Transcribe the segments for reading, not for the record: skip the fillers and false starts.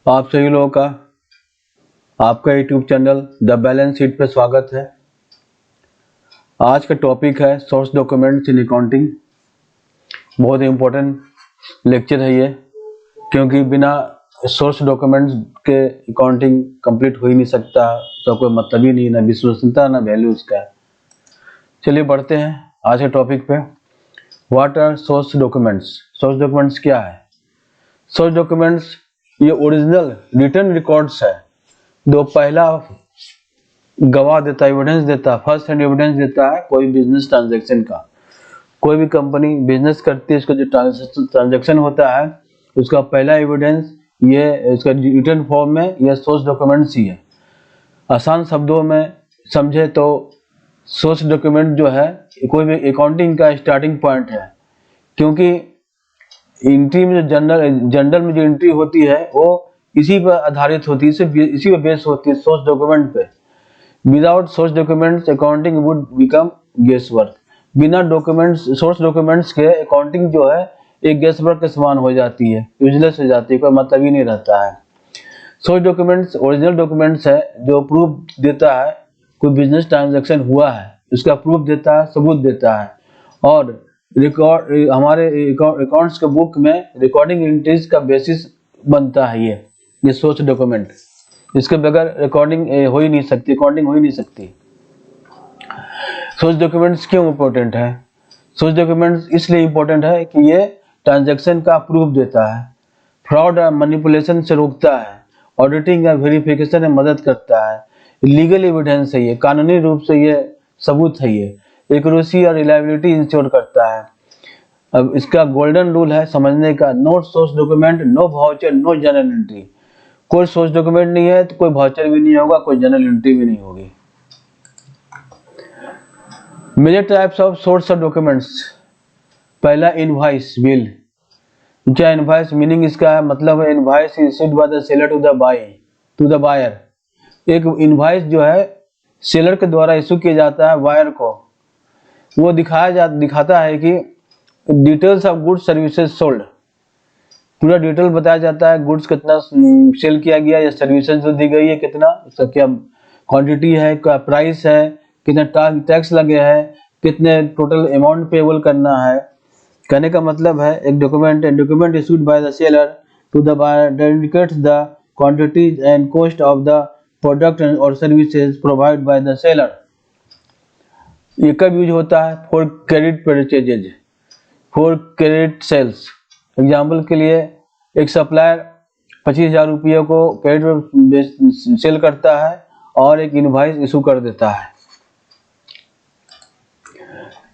आप सभी लोगों का आपका YouTube channel the balance sheet पे स्वागत है। आज का टॉपिक है सोर्स डॉक्यूमेंट्स इन अकाउंटिंग। बहुत ही इम्पोर्टेंट लेक्चर है ये, क्योंकि बिना सोर्स डॉक्यूमेंट्स के अकाउंटिंग कंप्लीट हो ही नहीं सकता। तो कोई मतलब ही नहीं, ना विश्वसनीयता ना वैल्यू उसका। चलिए बढ़ते हैं आज के टॉपिक पे। What are source documents? Source documents क्या है? सोर्स डॉक्यूमेंट्स ये ओरिजिनल रिटर्न रिकॉर्ड्स है जो पहला गवाह देता है, एविडेंस देता है, फर्स्ट हैंड एविडेंस देता है कोई बिजनेस ट्रांजैक्शन का। कोई भी कंपनी बिजनेस करती है, उसका जो ट्रांजैक्शन होता है उसका पहला एविडेंस ये इसका रिटर्न फॉर्म में यह सोर्स डॉक्यूमेंट्स ही है। आसान शब्दों में समझे तो सोर्स डॉक्यूमेंट जो है कोई भी अकाउंटिंग का स्टार्टिंग पॉइंट है, क्योंकि एंट्री में जो जनरल में जो एंट्री होती है वो इसी पर आधारित होती है, इसी पर बेस होती है, सोर्स डॉक्यूमेंट पे। Without source documents accounting would become guess work. बिना डॉक्यूमेंट्स, सोर्स डॉक्यूमेंट्स के अकाउंटिंग जो है एक गेस वर्क के समान हो जाती है, यूजलेस हो जाती है, कोई मतलब ही नहीं रहता है। सोर्स डॉक्यूमेंट्स ओरिजिनल डॉक्यूमेंट्स है जो प्रूफ देता है कोई बिजनेस ट्रांजैक्शन हुआ है, उसका प्रूफ देता है, सबूत देता है। और रिकॉर्ड हमारे अकाउंट्स के बुक में रिकॉर्डिंग एंट्रीज का बेसिस बनता है ये सोर्स डॉक्यूमेंट। इसके बगैर रिकॉर्डिंग हो ही नहीं सकती, अकाउंटिंग हो ही नहीं सकती। सोर्स डॉक्यूमेंट्स क्यों इंपॉर्टेंट है? सोर्स डॉक्यूमेंट्स इसलिए इंपॉर्टेंट है कि ये ट्रांजैक्शन का प्रूफ देता है, फ्रॉड और मैनिपुलेशन से रोकता है, ऑडिटिंग या वेरिफिकेशन में मदद करता है, लीगल एविडेंस है ये, कानूनी रूप से ये सबूत है, ये एक्यूरेसी और रिलायबिलिटी इंश्योर करता है। अब इसका गोल्डन रूल है समझने का, no source document no voucher no journal entry. कोई सोर्स डॉक्यूमेंट नहीं है तो कोई वाउचर भी नहीं होगा, कोई जर्नल एंट्री भी नहीं होगी। Major types of source of documents. पहला इनवॉइस बिल। क्या इनवॉइस मीनिंग इसका है, मतलब है invoice issued by the seller to the buyer. एक इनवॉइस जो है सेलर के द्वारा इशू किया जाता है बायर को। वो दिखाता है कि details of goods services sold, पूरा डिटेल बताया जाता है, गुड्स कितना सेल किया गया या सर्विसेज जो दी गई है कितना, उसका क्या क्वांटिटी है, क्या प्राइस है, कितना टैक्स लगे हैं, कितने टोटल अमाउंट पेबल करना है। कहने का मतलब है एक document issued by the seller to the buyer that indicates the quantity and cost of the product और services provide by the seller. ये कब यूज होता है? For credit purchases, for credit sales. Example के लिए एक सप्लायर 25,000 रुपये को क्रेडिट पे सेल करता है और एक इनवॉइस इशू कर देता है।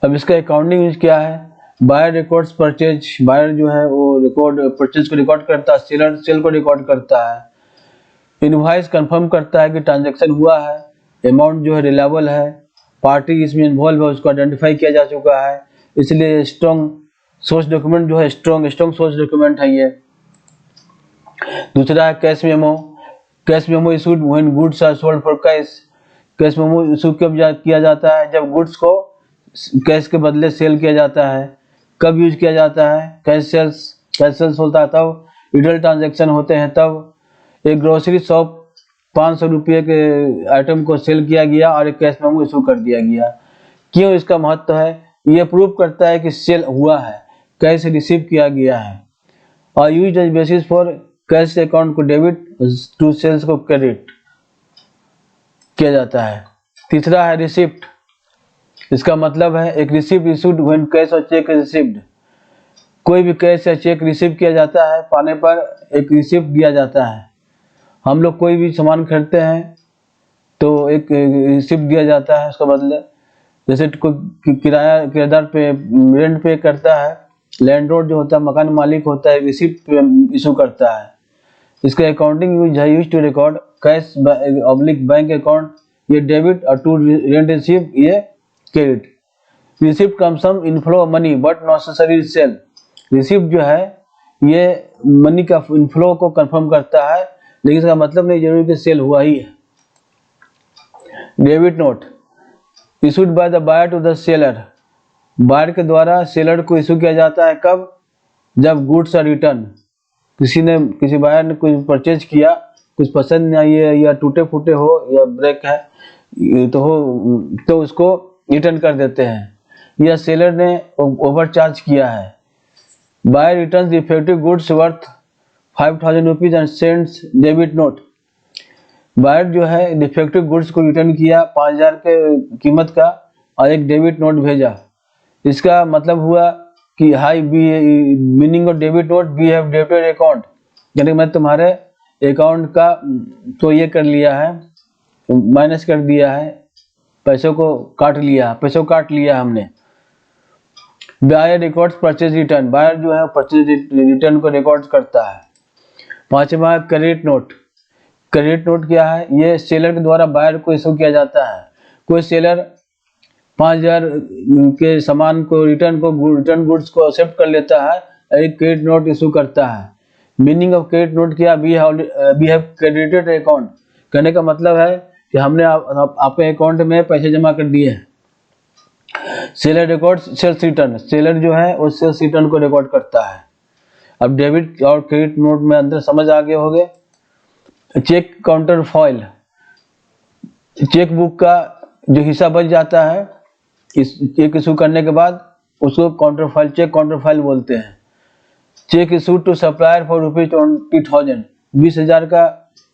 अब इसका अकाउंटिंग यूज क्या है? बायर रिकॉर्ड्स परचेज, बायर जो है वो रिकॉर्ड परचेज को रिकॉर्ड करता है, सेलर सेल को रिकॉर्ड करता है। इनवॉइस कंफर्म करता है कि ट्रांजैक्शन हुआ है, अमाउंट जो है रिलायबल है, पार्टी इसमें इन्वॉल्व है उसको आइडेंटिफाई किया जा चुका है, इसलिए स्ट्रॉन्ग सोर्स डॉक्यूमेंट जो है स्ट्रॉन्ग सोर्स डॉक्यूमेंट है ये। दूसरा है cash memo. Cash memo issued when goods are sold for cash. Cash memo issue कब किया जाता है? जब गुड्स को कैश के बदले सेल किया जाता है। कब यूज किया जाता है? कैश सेल्स होता है तब, रिटेल ट्रांजैक्शन होते हैं तब। एक ग्रोसरी शॉप 500 रुपये के आइटम को सेल किया गया और एक कैश मेमो इशू कर दिया गया। क्यों इसका महत्व है? यह प्रूव करता है कि सेल हुआ है, कैश रिसीव किया गया है, और use as basis for cash account को डेबिट टू सेल्स को क्रेडिट किया जाता है। तीसरा है रिसिप्ट। इसका मतलब है एक रिसिप्ट इशूड व्हेन कैश और चेक रिसीव्ड। कोई भी कैश या चेक रिसीव किया जाता है, पाने पर एक रिसिप्ट दिया जाता है। हम लोग कोई भी सामान खरीदते हैं तो एक रिसिप्ट दिया जाता है उसका बदले। जैसे कोई किराएदार पे रेंट पे करता है, लैंडलॉर्ड जो होता है मकान मालिक होता है, रिसिप्ट इशू करता है। इसका accounting use to record cash oblique bank account, ये डेबिट, और टू रेंट रिसीव ये credit. Receipt comes from inflow money but necessary sale. Receipt जो है ये मनी का इनफ्लो को कंफर्म करता है, लेकिन इसका मतलब नहीं जरूरी कि सेल हुआ ही है। Debit note issued by the buyer to the seller. Buyer के द्वारा सेलर को इशू किया जाता है कब? जब गुड्स आर रिटर्न, किसी बायर ने कुछ परचेज किया, कुछ पसंद नहीं आई है या टूटे फूटे हो या ब्रेक है तो उसको रिटर्न कर देते हैं। या सेलर ने ओवरचार्ज किया है, buyer returns defective goods worth 5000 rupees and sends debit note. Buyer जो है डिफेक्टिव गुड्स को रिटर्न किया 5000 के कीमत का और एक डेबिट नोट भेजा। इसका मतलब हुआ कि हाई बी meaning of debit note, we have debited account, यानी मैं तुम्हारे अकाउंट का तो ये कर लिया है, माइनस कर दिया है, पैसों को काट लिया हमने। Buyer records purchase return, buyer जो है परचेज रिटर्न को रिकॉर्ड करता है। पांचवा है क्रेडिट नोट। क्रेडिट नोट क्या है? ये सेलर के द्वारा बायर को इशू किया जाता है। कोई सेलर 5000 के सामान को रिटर्न गुड्स को एक्सेप्ट कर लेता है, एक क्रेडिट नोट इशू करता है। मीनिंग ऑफ क्रेडिट नोट क्या? वी हैव क्रेडिटेड अकाउंट, कहने का मतलब है कि हमने आपके अकाउंट में पैसे जमा कर दिए हैं। Seller record sales return, seller जो है वो सेल्स रिटर्न को रिकॉर्ड करता है। अब डेबिट और क्रेडिट नोट में अंदर समझ आ गए होंगे। Cheque counterfoil, cheque book का जो हिस्सा बच जाता है इस चेक इशू करने के बाद उसको counterfoil, cheque counterfoil बोलते हैं। Cheque issue to supplier for ₹20,000, 20,000 का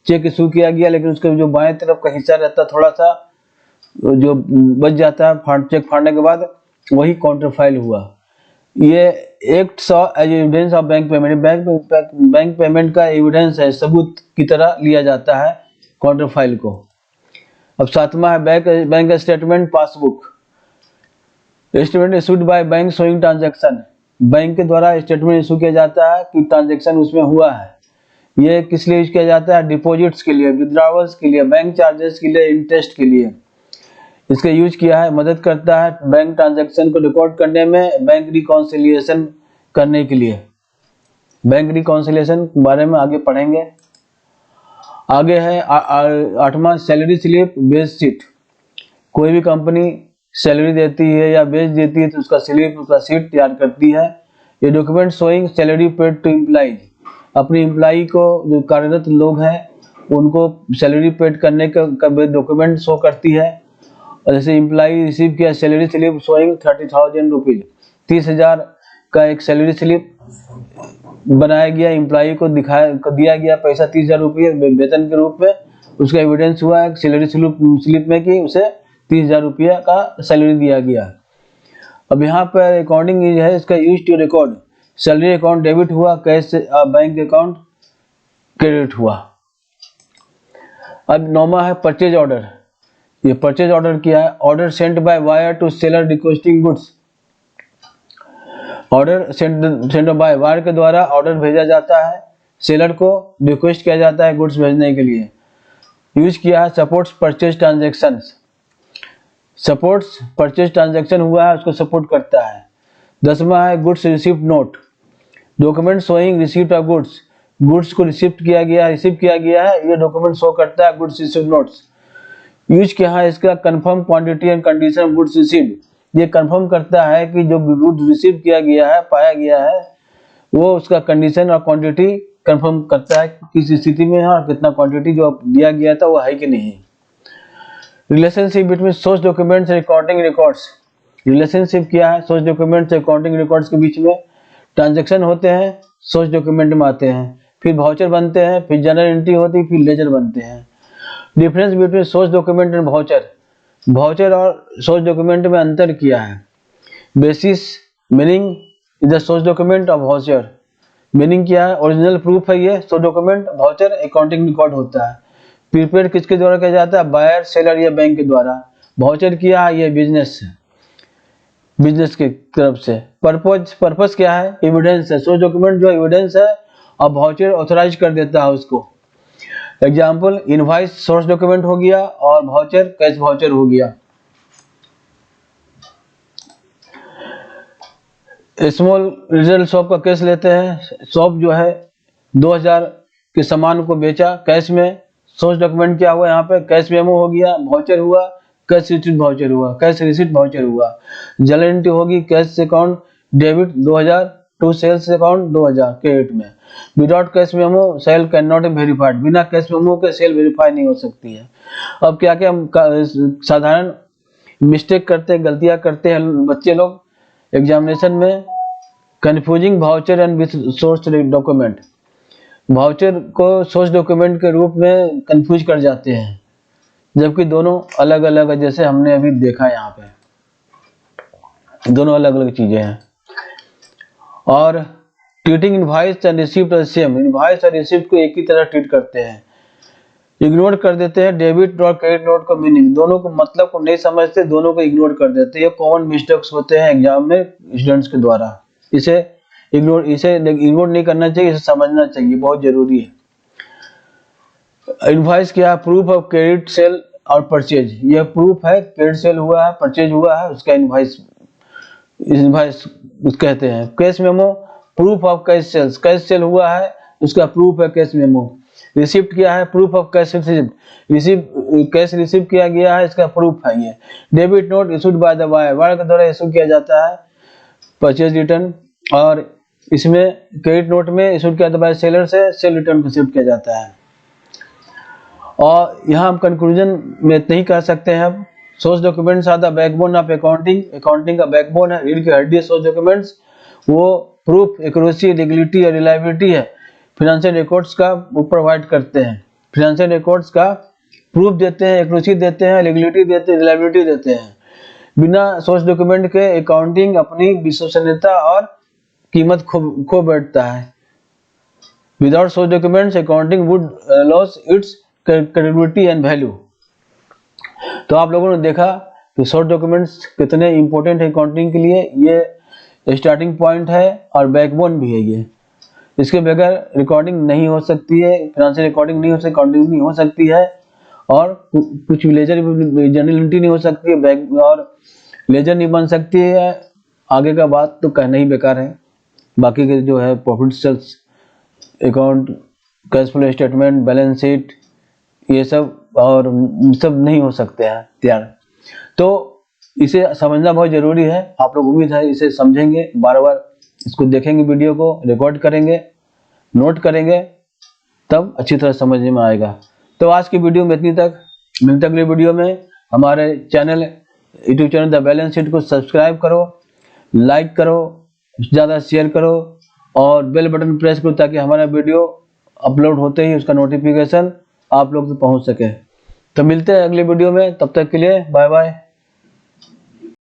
चेक इशू किया गया, लेकिन उसके जो बाएं तरफ का हिस्सा रहता थोड़ा सा जो बच जाता है चेक फाड़ने के बाद, वही काउंटर फाइल हुआ। ये act as evidence of bank payment, bank payment का एविडेंस है, सबूत की तरह लिया जाता है काउंटर फाइल को। अब सातवां है bank statement passbook. Statement issued by bank showing transaction, bank के द्वारा स्टेटमेंट इशू किया जाता है कि ट्रांजैक्शन उसमें हुआ है। ये किस लिए यूज किया जाता है? डिपॉजिट्स के लिए, विड्रॉवल्स के लिए, बैंक चार्जेस के लिए, इंटरेस्ट के लिए इसका यूज किया है। मदद करता है बैंक ट्रांजैक्शन को रिकॉर्ड करने में, बैंक रिकॉन्सिलिएशन करने के लिए। बैंक रिकॉन्सिलिएशन के बारे में आगे पढ़ेंगे। आगे है आठवां सैलरी स्लिप बेस शीट। कोई भी कंपनी सैलरी देती है या बेच देती है तो उसका स्लिप, उसका शीट तैयार करती है। ये document showing salary paid to employees, अपनी एम्प्लॉई को जो कार्यरत लोग हैं उनको सैलरी पेड करने का डॉक्यूमेंट शो करती है। और जैसे एम्प्लॉई रिसीव किया सैलरी स्लिप शोइंग 30,000 रुपीज, 30,000 का एक सैलरी स्लिप बनाया गया, एम्प्लॉई को दिया गया पैसा 30,000 रुपये वेतन के रूप में। उसका एविडेंस हुआ है सैलरी स्लिप में कि उसे 30,000 रुपया का सैलरी दिया गया। अब यहाँ पर अकाउंटिंग है, इसका use to record salary account debit हुआ, कैश बैंक अकाउंट क्रेडिट हुआ। अब नौमा है परचेज ऑर्डर। ये परचेज ऑर्डर क्या है? Order sent by buyer to seller requesting goods. Order sent by buyer के द्वारा ऑर्डर भेजा जाता है, सेलर को रिक्वेस्ट किया जाता है गुड्स भेजने के लिए। यूज किया है supports purchase transaction, supports purchase transaction हुआ है उसको सपोर्ट करता है। 10वां है goods receipt note, document showing receipt of goods, goods को रिसीव किया गया है, ये डॉक्यूमेंट शो करता है गुड्स रिसीप्ट नोट्स। यूज क्या है इसका? Confirm quantity and condition of goods received, ये कंफर्म करता है कि जो गुड्स रिसीव किया गया है, पाया गया है, वो उसका कंडीशन और क्वांटिटी कंफर्म करता है किस स्थिति में है और कितना क्वांटिटी जो दिया गया था वो है कि नहीं। Relationship between source documents and accounting records, relationship क्या है सोर्स डॉक्यूमेंट्स और अकाउंटिंग रिकॉर्ड्स के बीच में? ट्रांजैक्शन होते हैं, सोर्स डॉक्यूमेंट में आते हैं, फिर वाउचर बनते हैं, फिर जनरल एंट्री होती है, फिर लेजर बनते हैं। Difference between source document and voucher, voucher और सोर्स डॉक्यूमेंट में अंतर किया है। Basis meaning is the source document of voucher, meaning क्या है? ओरिजिनल प्रूफ है ये source document, voucher accounting record होता है। प्रीपेड किसके द्वारा किया जाता है? बायर, सेलर या बैंक के द्वारा। वाउचर किया है ये बिजनेस की तरफ से। पर्पस क्या है? एविडेंस है, सोर्स डॉक्यूमेंट जो एविडेंस है और वाउचर ऑथराइज कर देता है उसको। एग्जाम्पल इनवॉइस सोर्स डॉक्यूमेंट हो गया और वाउचर कैश वाउचर हो गया। स्मॉल रिटेल शॉप का केस लेते हैं। शॉप जो है 2000 के सामान को बेचा कैश में, सोर्स डॉक्यूमेंट क्या हुआ? यहाँ पे कैश मेमो हो गया, वाउचर हुआ, कैश रिसीट वाउचर हुआ, कैश रिसीट वाउचर हुआ। जनरल एंट्री होगी cash account debit 2000 to sales account 2000 credit में। Without cash memo sale can not be verified, बिना कैश मेमो के सेल वेरीफाई नहीं हो सकती है। अब क्या क्या हम साधारण मिस्टेक करते हैं, गलतियां करते हैं बच्चे लोग एग्जामिनेशन में। Confusing voucher and with source document, voucher को सोर्स डॉक्यूमेंट के रूप में कंफ्यूज कर जाते हैं, जबकि दोनों अलग अलग है, जैसे हमने अभी देखा यहाँ पे दोनों अलग अलग चीजें हैं। और treating invoice and receipt same, invoice और रिसीप्ट को एक ही तरह ट्रीट करते हैं, इग्नोर कर देते हैं डेबिट और क्रेडिट नोट का मीनिंग, दोनों को मतलब को नहीं समझते, दोनों को इग्नोर कर देते हैं। ये कॉमन मिस्टेक्स होते हैं एग्जाम में स्टूडेंट्स के द्वारा। इसे इग्नोर नहीं करना चाहिए, इसे समझना चाहिए, बहुत जरूरी है। इनवॉइस क्या है? प्रूफ ऑफ क्रेडिट सेल और परचेज, यह प्रूफ है क्रेडिट सेल हुआ है, परचेज हुआ है, उसका इनवॉइस कहते हैं। Cash memo proof of cash sales, cash sale हुआ है उसका प्रूफ है कैश मेमो। रिसिप्ट क्या है? Proof of cash receipt, cash receive किया गया है, इसका प्रूफ है ये। Debit note issued by the wire के द्वारा इशू किया जाता है परचेज रिटर्न, और इसमें क्रेडिट नोट में इशू किया जाता है सेलर से, सेल रिटर्न को शिफ्ट किया जाता है। और यहाँ हम कंक्लूजन में इतना ही कह सकते हैं अब, source documents are the backbone of accounting, accounting का बैकबोन है, रीढ़ की हड्डी है सोर्स डॉक्यूमेंट्स। वो प्रूफ, एक्यूरेसी, लीगलिटी और रिलायबिलिटी है, फाइनेंशियल रिकॉर्ड्स का वो प्रोवाइड करते हैं, फाइनेंशियल रिकॉर्ड्स का प्रूफ देते हैं, एक्यूरेसी देते हैं, लीगलिटी देते हैं, रिलायबिलिटी देते हैं। बिना सोर्स डॉक्यूमेंट के अकाउंटिंग अपनी विश्वसनीयता और कीमत खो बैठता है। Without source documents accounting would loss it's credibility and value. तो आप लोगों ने देखा कि सोर्स डॉक्यूमेंट्स कितने इंपॉर्टेंट है अकाउंटिंग के लिए, ये स्टार्टिंग पॉइंट है और बैकबोन भी है ये। इसके बगैर रिकॉर्डिंग नहीं हो सकती है, फाइनेंशियल रिकॉर्डिंग नहीं हो सकती, अकाउंटिंग नहीं हो सकती है, और कुछ लेजर जर्नल एंट्री नहीं हो सकती है, बैक और लेजर नहीं बन सकती है। आगे का बात तो कहना ही बेकार है। बाकी के जो है profit sales account, cash flow statement, balance sheet, ये सब और सब नहीं हो सकते हैं तैयार। तो इसे समझना बहुत जरूरी है। आप लोग उम्मीद है इसे समझेंगे, बार बार इसको देखेंगे, वीडियो को रिकॉर्ड करेंगे, नोट करेंगे, तब अच्छी तरह समझने में आएगा। तो आज की वीडियो में इतनी तक, मिलते अगले वीडियो में। हमारे channel YouTube channel the balance sheet को सब्सक्राइब करो, लाइक करो, ज़्यादा शेयर करो और बेल बटन प्रेस करो, ताकि हमारा वीडियो अपलोड होते ही उसका नोटिफिकेशन आप लोग तक पहुंच सके। तो मिलते हैं अगले वीडियो में, तब तक के लिए बाय बाय।